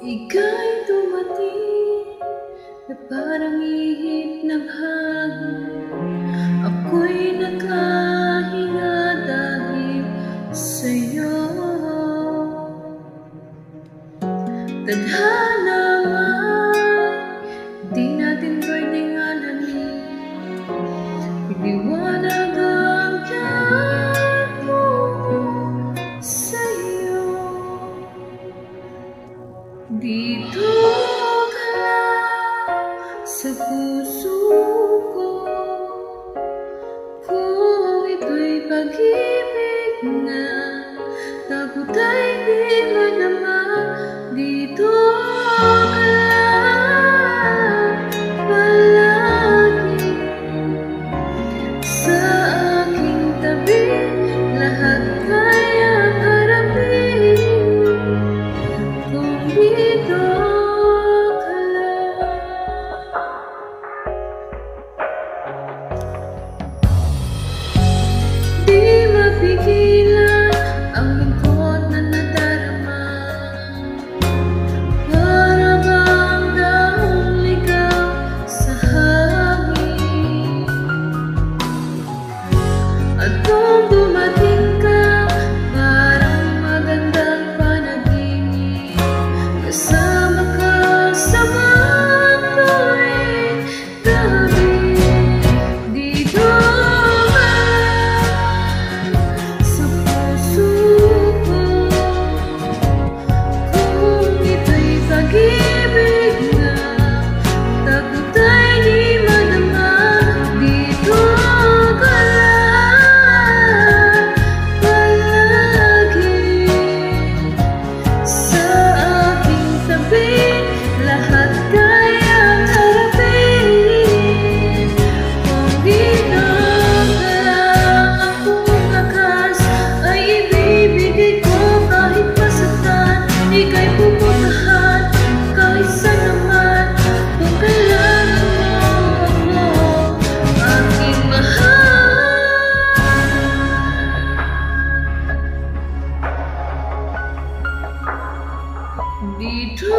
Ika'y dumating na parang ihip ng hangin. Ako'y nakahinga dahil sa'yo. Tadhana man, di natin pwedeng alamin. Iliwanag ang tiyan mo sa'yo. Dito ka sa puso ko, kung ito'y pag-ibig na takot ay di madama. Dito ka lang palagi sa aking tabi, lahat kayang harapin kung dito ka lang. Di mapigilan ang lungkot na nadarama, para bang daong ligaw sa hangin. At kung dumating ka, parang magandang panaginip, kasama ka sa matuwing gabi. Dito ka sa puso ko, kung ito'y pag-ibig na takot ay di madama. Dito ka lang palagi sa aking tabi, lahat kayang harapin kung dito ka lang. Akong lakas ay ibibigay ko kahit masaktan, ika'y pupuntahan kahit saan naman. Kung kailangan mo aking mahal, dito